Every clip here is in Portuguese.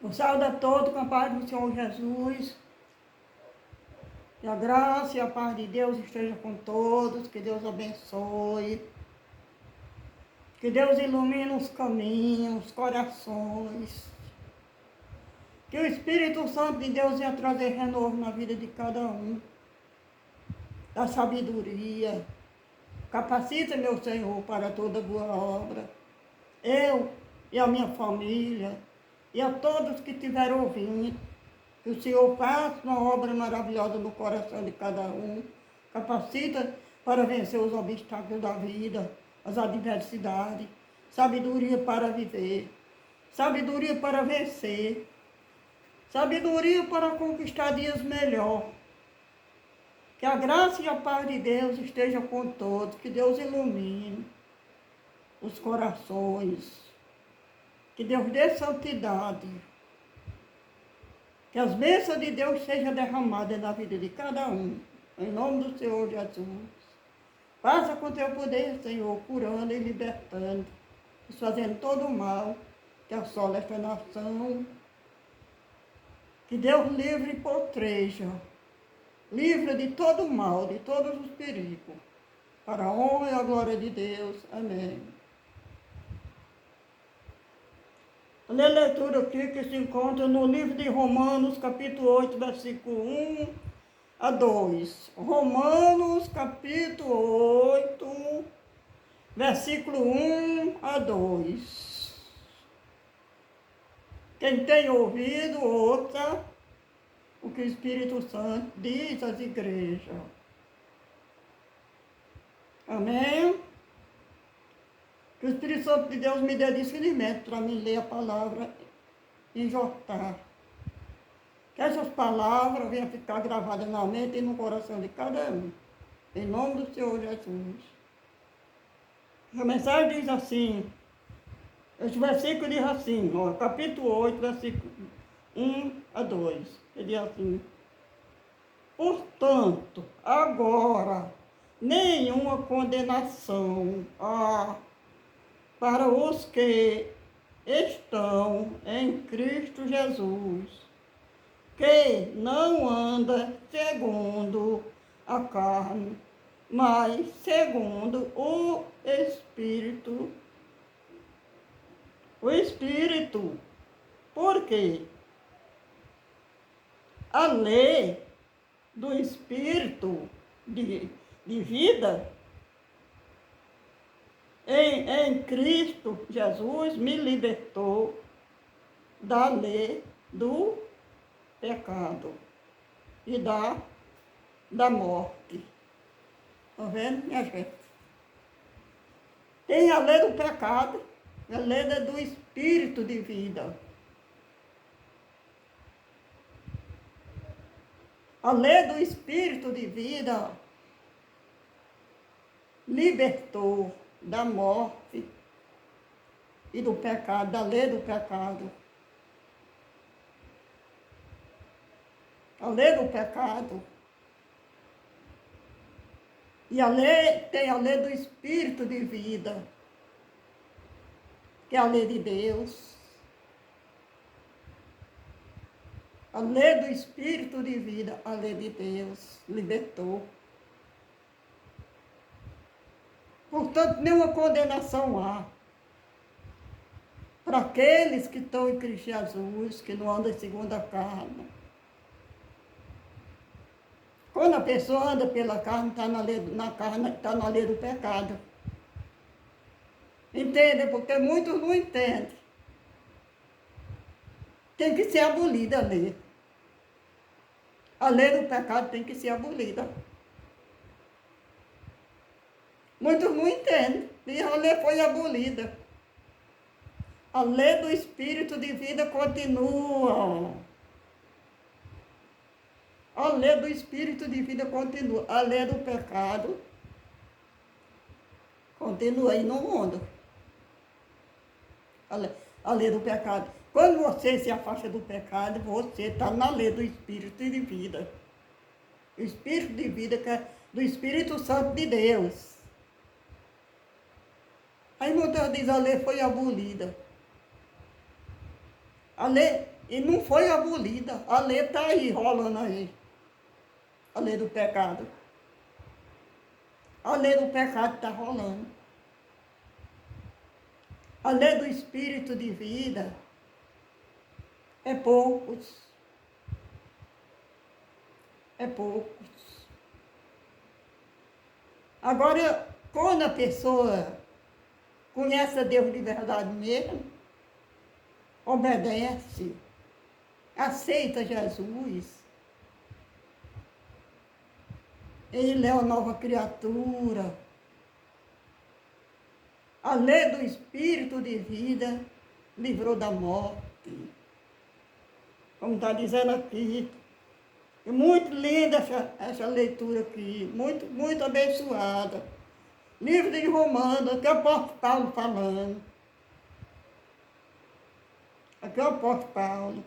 Eu saúdo a todos com a paz do Senhor Jesus. Que a graça e a paz de Deus esteja com todos. Que Deus abençoe. Que Deus ilumine os caminhos, os corações. Que o Espírito Santo de Deus venha trazer renovo na vida de cada um. Da sabedoria. Capacita, meu Senhor, para toda boa obra. Eu e a minha família. E a todos que estiverem ouvindo, que o Senhor faça uma obra maravilhosa no coração de cada um. Capacita para vencer os obstáculos da vida, as adversidades. Sabedoria para viver. Sabedoria para vencer. Sabedoria para conquistar dias melhores. Que a graça e a paz de Deus esteja com todos. Que Deus ilumine os corações. Que Deus dê santidade. Que as bênçãos de Deus sejam derramadas na vida de cada um. Em nome do Senhor Jesus. Passa com teu poder, Senhor, curando e libertando. Desfazendo todo o mal que assola esta nação. Que Deus livre e proteja. Livre de todo o mal, de todos os perigos. Para a honra e a glória de Deus. Amém. A leitura aqui que se encontra no livro de Romanos, capítulo 8, versículo 1 a 2. Romanos, capítulo 8, versículo 1 a 2. Quem tem ouvido, ouça o que o Espírito Santo diz às igrejas. Amém? Que o Espírito Santo de Deus me dê discernimento para mim ler a palavra e exortar. Que essas palavras venham ficar gravadas na mente e no coração de cada um. Em nome do Senhor Jesus. A mensagem diz assim, esse versículo diz assim, ó, capítulo 8, versículo 1 a 2. Ele diz assim, portanto, agora, nenhuma condenação para os que estão em Cristo Jesus, que não anda segundo a carne, mas segundo o Espírito. O Espírito. Por quê? A lei do Espírito de vida em Cristo Jesus me libertou da lei do pecado e da morte. Está vendo, minha gente? Tem a lei do pecado, a lei do Espírito de vida. A lei do Espírito de vida libertou da morte e do pecado, da lei do pecado. A lei do pecado. E a lei, tem a lei do Espírito de vida, que é a lei de Deus. A lei do Espírito de vida, a lei de Deus, libertou. Portanto, nenhuma condenação há para aqueles que estão em Cristo Jesus, que não andam segundo a carne. Quando a pessoa anda pela carne, está tá na lei do pecado. Entende? Porque muitos não entendem. Tem que ser abolida a lei. A lei do pecado tem que ser abolida. Muitos não entendem. E a lei foi abolida. A lei do Espírito de vida continua. A lei do Espírito de vida continua. A lei do pecado continua aí no mundo. A lei do pecado. Quando você se afasta do pecado, você está na lei do Espírito de vida. O Espírito de vida que é do Espírito Santo de Deus. Aí muitas diz a lei foi abolida. A lei E não foi abolida. A lei está aí, rolando aí. A lei do pecado. A lei do pecado está rolando. A lei do espírito de vida é poucos. É poucos. Agora, quando a pessoa conhece a Deus de verdade mesmo, obedece, aceita Jesus, ele é uma nova criatura. A lei do espírito de vida livrou da morte. Como está dizendo aqui. É muito linda essa leitura aqui, muito abençoada. Livro de Romanos, aqui é o apóstolo Paulo falando. Aqui é o apóstolo Paulo.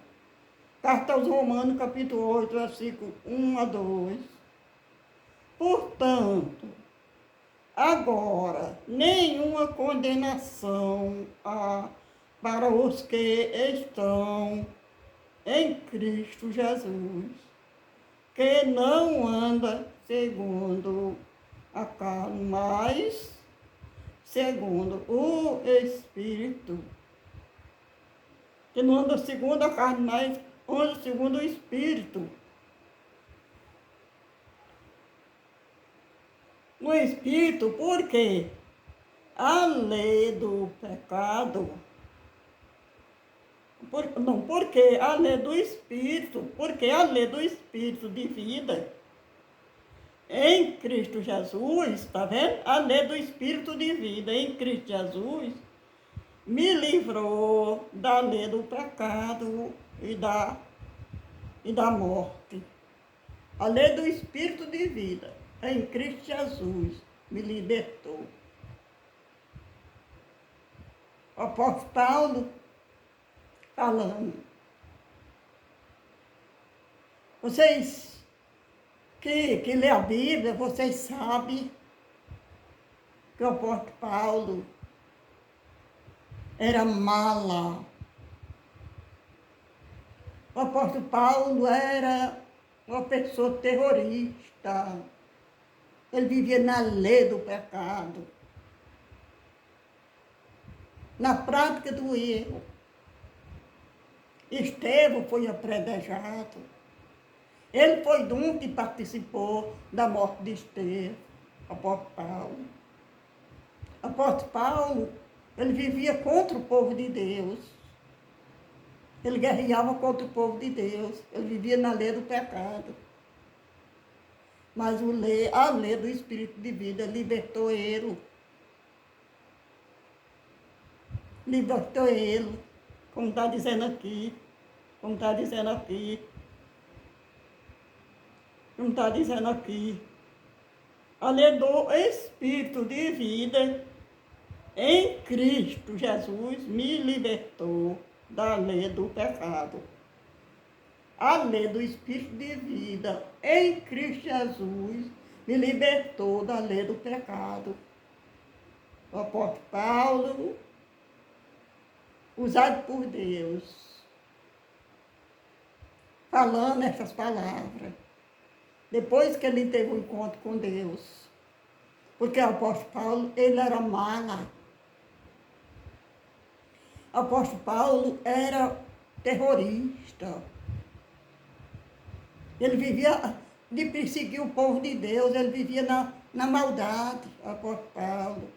Carta aos Romanos, capítulo 8, versículo 1 a 2. Portanto, agora, nenhuma condenação há para os que estão em Cristo Jesus, que não anda segundo a carne, mas segundo o Espírito. Que não anda segundo a carne, mas anda segundo o Espírito. No Espírito, porque a lei do pecado, porque a lei do Espírito, porque a lei do Espírito de vida em Cristo Jesus, está vendo? A lei do Espírito de vida em Cristo Jesus me livrou da lei do pecado e da morte. A lei do Espírito de vida em Cristo Jesus me libertou. O apóstolo Paulo falando. Vocês que lê a Bíblia, vocês sabem que o apóstolo Paulo era mala. O apóstolo Paulo era uma pessoa terrorista. Ele vivia na lei do pecado, na prática do erro. Estevão foi apredejado. Ele foi de um que participou da morte de Estevão, apóstolo Paulo. Apóstolo Paulo, ele vivia contra o povo de Deus. Ele guerreava contra o povo de Deus. Ele vivia na lei do pecado. Mas a lei do Espírito de vida libertou ele. Libertou ele, como está dizendo aqui. Como está dizendo aqui. Como está dizendo aqui. A lei do Espírito de vida em Cristo Jesus me libertou da lei do pecado. A lei do Espírito de vida em Cristo Jesus me libertou da lei do pecado. O apóstolo Paulo, usado por Deus, falando essas palavras, depois que ele teve um encontro com Deus. Porque o apóstolo Paulo, ele era mala. O apóstolo Paulo era terrorista. Ele vivia de perseguir o povo de Deus, ele vivia na maldade, o apóstolo Paulo.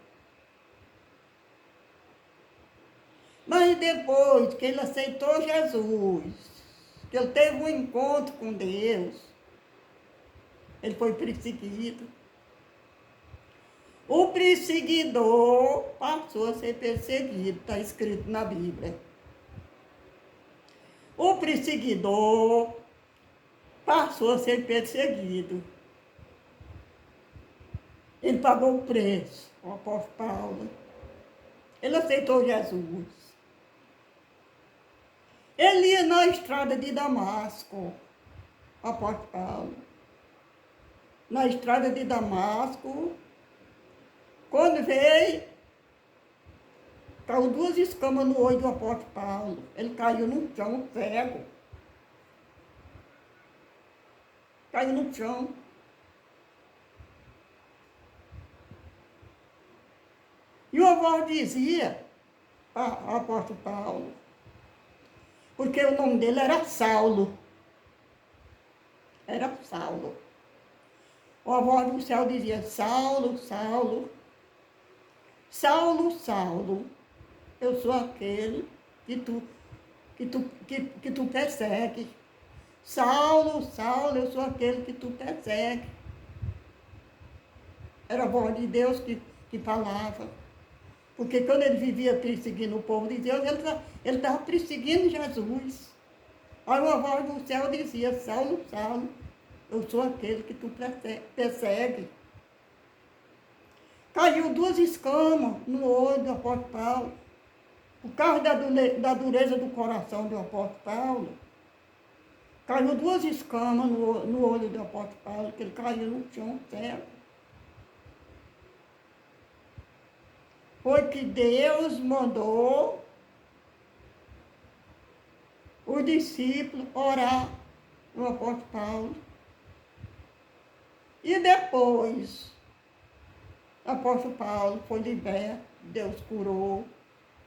Mas depois que ele aceitou Jesus, que ele teve um encontro com Deus, ele foi perseguido. O perseguidor passou a ser perseguido, está escrito na Bíblia. O perseguidor passou a ser perseguido. Ele pagou o preço, o apóstolo Paulo. Ele aceitou Jesus. Ele ia na estrada de Damasco, o apóstolo Paulo. Na estrada de Damasco, quando veio Caiu 2 escamas no olho do apóstolo Paulo. Ele caiu no chão, cego. Caiu no chão. E uma voz dizia, ao apóstolo Paulo, porque o nome dele era Saulo. Era Saulo. Uma voz do céu dizia, Saulo, Saulo, Saulo, Saulo, eu sou aquele que tu persegue. Saulo, Saulo, eu sou aquele que tu persegue. Era a voz de Deus que falava. Porque quando ele vivia perseguindo o povo de Deus, ele estava perseguindo Jesus. Aí uma voz do céu dizia, Saulo, Saulo, eu sou aquele que tu persegue. Caiu 2 escamas no olho do apóstolo Paulo. Por causa da dureza do coração do apóstolo Paulo, caiu 2 escamas no olho do apóstolo Paulo, que ele caiu no chão cego. Foi que Deus mandou o discípulo orar no apóstolo Paulo. E depois, o apóstolo Paulo foi liberto, Deus curou,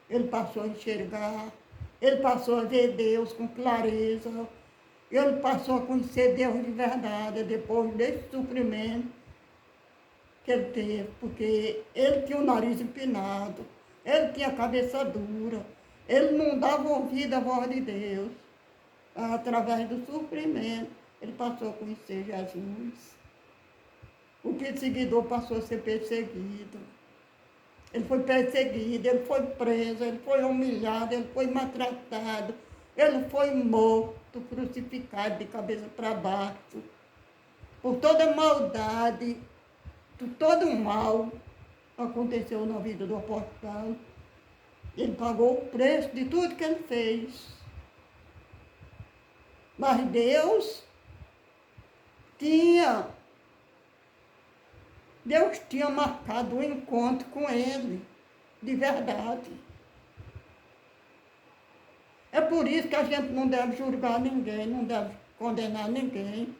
ele passou a enxergar, ele passou a ver Deus com clareza, ele passou a conhecer Deus de verdade depois desse sofrimento que ele teve, porque ele tinha o nariz empinado, ele tinha a cabeça dura, ele não dava ouvido à voz de Deus. Através do sofrimento, ele passou a conhecer Jesus. O perseguidor passou a ser perseguido. Ele foi perseguido, ele foi preso, ele foi humilhado, ele foi maltratado, ele foi morto, crucificado de cabeça para baixo, por toda maldade, por todo o mal aconteceu na vida do apóstolo Paulo. Ele pagou o preço de tudo que ele fez. Mas Deus tinha marcado um encontro com ele, de verdade. É por isso que a gente não deve julgar ninguém, não deve condenar ninguém.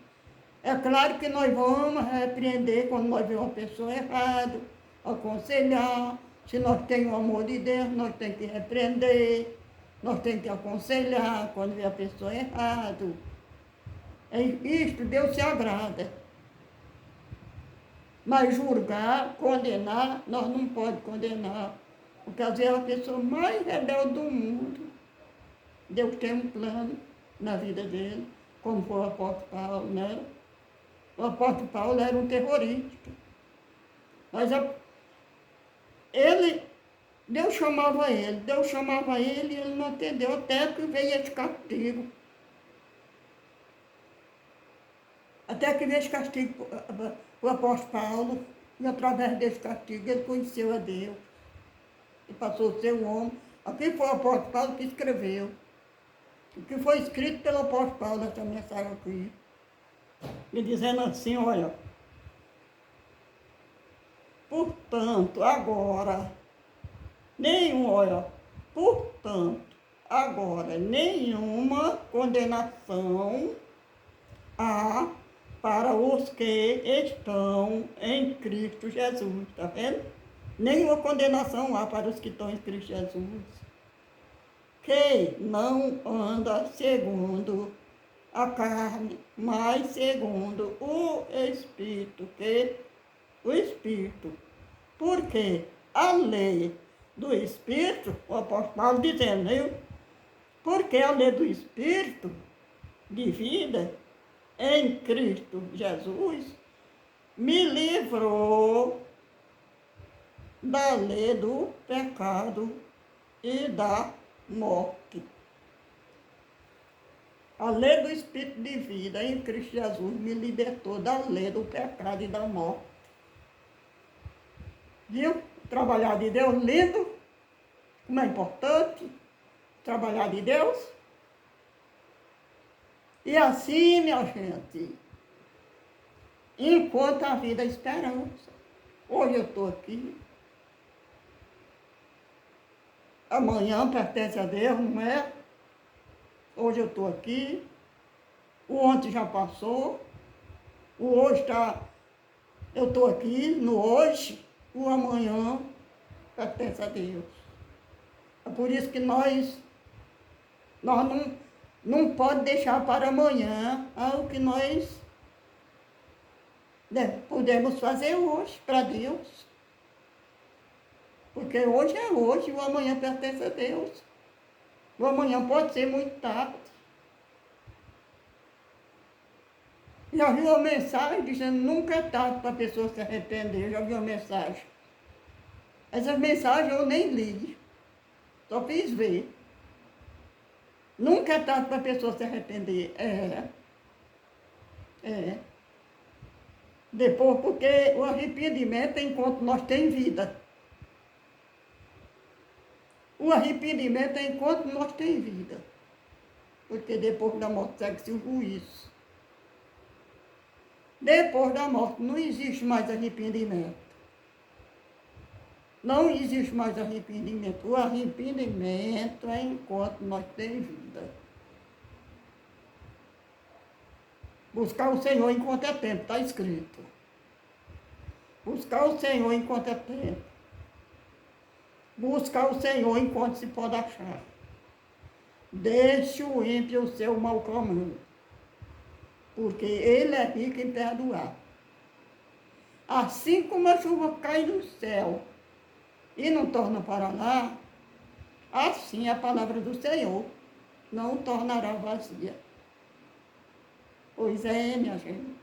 É claro que nós vamos repreender quando nós vemos uma pessoa errada, aconselhar. Se nós temos o amor de Deus, nós temos que repreender, nós temos que aconselhar quando vê a pessoa errada. É isto, Deus se agrada. Mas julgar, condenar, nós não podemos condenar. Porque às vezes é a pessoa mais rebelde do mundo. Deus tem um plano na vida dele, como foi o apóstolo Paulo, né? O apóstolo Paulo era um terrorista. Mas Deus chamava ele e ele não atendeu, até que veio esse castigo. Até que veio esse castigo para o apóstolo Paulo, e através desse castigo ele conheceu a Deus. E passou a ser um homem. Aqui foi o apóstolo Paulo que escreveu. O que foi escrito pelo apóstolo Paulo nessa mensagem aqui. E dizendo assim, olha, portanto, agora, nenhuma condenação há para os que estão em Cristo Jesus, está vendo? Nenhuma condenação há para os que estão em Cristo Jesus, que não anda segundo a carne, mas segundo o Espírito, porque a lei do Espírito, o apóstolo Paulo dizendo, viu? Porque a lei do Espírito de vida em Cristo Jesus me livrou da lei do pecado e da morte. A lei do Espírito de vida em Cristo Jesus me libertou da lei do pecado e da morte. Viu? Trabalhar de Deus lindo, como é importante trabalhar de Deus. E assim, minha gente, enquanto a vida é esperança. Hoje eu estou aqui. Amanhã pertence a Deus, não é? Hoje eu estou aqui, o ontem já passou, o hoje está, eu estou aqui no hoje, o amanhã pertence a Deus. É por isso que nós não pode deixar para amanhã o que nós podemos fazer hoje para Deus. Porque hoje é hoje, o amanhã pertence a Deus. O amanhã pode ser muito tarde. Já viu uma mensagem dizendo nunca é tarde para a pessoa se arrepender? Já viu uma mensagem? Essas mensagens eu nem li, só fiz ver. Nunca é tarde para a pessoa se arrepender. É. Depois, porque o arrependimento é enquanto nós temos vida. O arrependimento é enquanto nós temos vida. Porque depois da morte segue-se o juízo. Depois da morte não existe mais arrependimento. Não existe mais arrependimento. O arrependimento é enquanto nós temos vida. Buscar o Senhor enquanto é tempo, está escrito. Buscar o Senhor enquanto é tempo. Buscar o Senhor enquanto se pode achar. Deixe o ímpio o seu mau caminho, porque ele é rico em perdoar. Assim como a chuva cai do céu e não torna para lá, assim a palavra do Senhor não tornará vazia. Pois é, minha gente.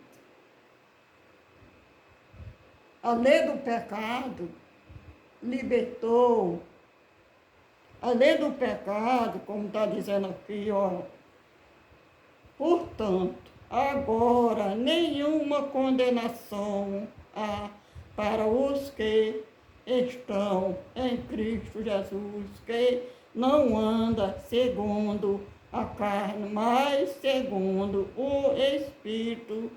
A lei do pecado libertou. A lei do pecado, como está dizendo aqui, ó. Portanto, agora nenhuma condenação há para os que estão em Cristo Jesus, que não anda segundo a carne, mas segundo o Espírito.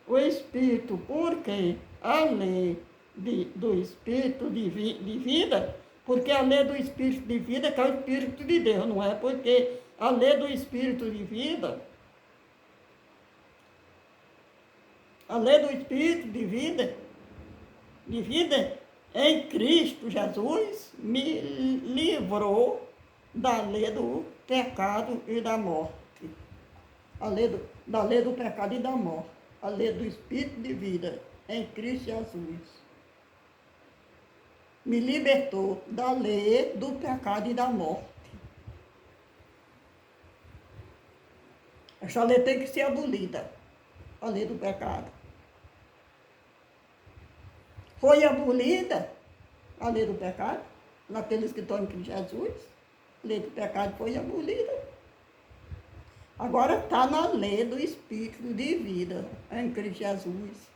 O Espírito, porque a lei do Espírito de vida, porque a lei do Espírito de vida é que é o Espírito de Deus, não é? Porque a lei do Espírito de vida, a lei do Espírito de vida em Cristo Jesus me livrou da lei do pecado e da morte. Da lei do pecado e da morte. A lei do Espírito de vida em Cristo Jesus me libertou da lei do pecado e da morte. Essa lei tem que ser abolida, a lei do pecado. Foi abolida a lei do pecado, naqueles que estão em Cristo Jesus. A lei do pecado foi abolida. Agora está na lei do Espírito de vida em Cristo Jesus.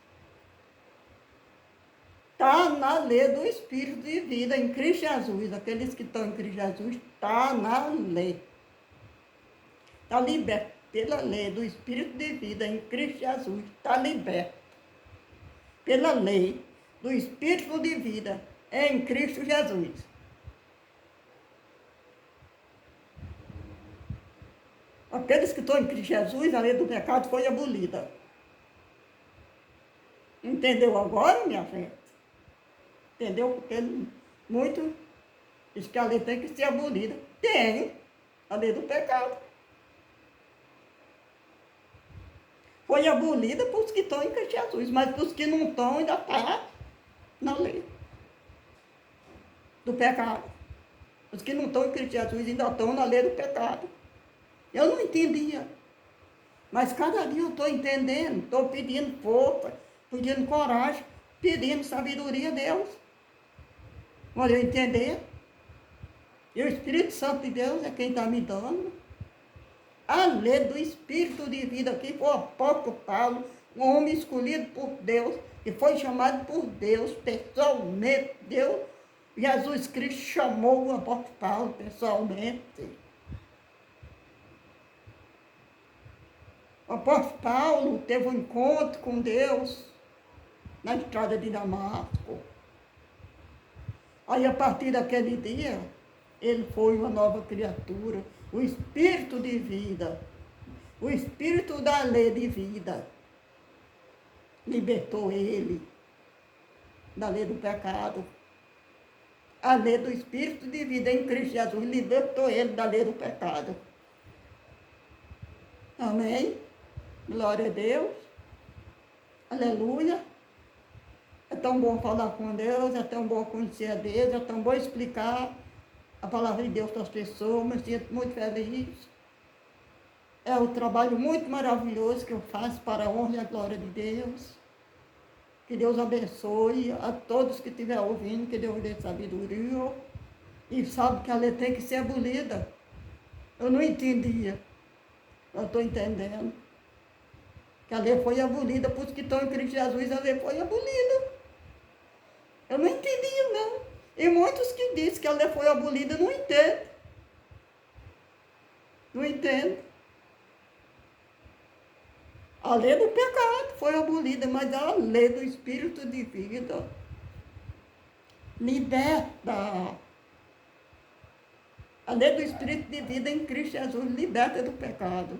Está na lei do Espírito de vida em Cristo Jesus. Aqueles que estão em Cristo Jesus, está na lei. Está liberto pela lei do Espírito de vida em Cristo Jesus. Está liberto pela lei do Espírito de vida em Cristo Jesus. Aqueles que estão em Cristo Jesus, a lei do pecado foi abolida. Entendeu agora, minha gente? Entendeu? Porque muito diz que a lei tem que ser abolida. Tem a lei do pecado. Foi abolida para os que estão em Cristo Jesus, mas para os que não estão ainda está na lei do pecado. Os que não estão em Cristo Jesus ainda estão na lei do pecado. Eu não entendia, mas cada dia eu estou entendendo, estou pedindo força, pedindo coragem, pedindo sabedoria a Deus. Olha, eu entender. E o Espírito Santo de Deus é quem está me dando. A lei do Espírito de vida, que foi o apóstolo Paulo, um homem escolhido por Deus, e foi chamado por Deus pessoalmente. Deus, Jesus Cristo chamou o apóstolo Paulo pessoalmente. O apóstolo Paulo teve um encontro com Deus na estrada de Damasco. Aí, a partir daquele dia, ele foi uma nova criatura. O espírito de vida, o espírito da lei de vida, libertou ele da lei do pecado. A lei do espírito de vida em Cristo Jesus libertou ele da lei do pecado. Amém? Glória a Deus. Aleluia. É tão bom falar com Deus, é tão bom conhecer a Deus, é tão bom explicar a palavra de Deus para as pessoas. Me sinto muito feliz. É um trabalho muito maravilhoso que eu faço para a honra e a glória de Deus. Que Deus abençoe a todos que estiver ouvindo, que Deus dê sabedoria. E sabe que a lei tem que ser abolida. Eu não entendia. Eu estou entendendo. Que a lei foi abolida, por os que estão em Cristo Jesus, a lei foi abolida. Eu não entendia, não. E muitos que dizem que a lei foi abolida, não entendem. Não entendem. A lei do pecado foi abolida, mas a lei do espírito de vida liberta. A lei do espírito de vida em Cristo Jesus liberta do pecado.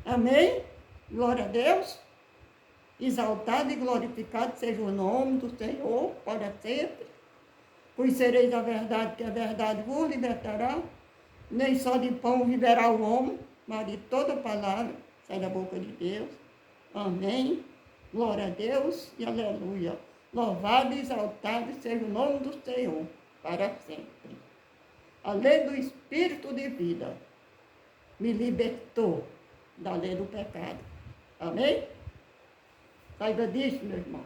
Amém? Glória a Deus. Exaltado e glorificado seja o nome do Senhor para sempre. Conhecereis a verdade, que a verdade vos libertará. Nem só de pão viverá o homem, mas de toda palavra sai da boca de Deus. Amém. Glória a Deus e aleluia. Louvado e exaltado seja o nome do Senhor para sempre. A lei do espírito de vida me libertou da lei do pecado. Amém? Saiba disso, meu irmão.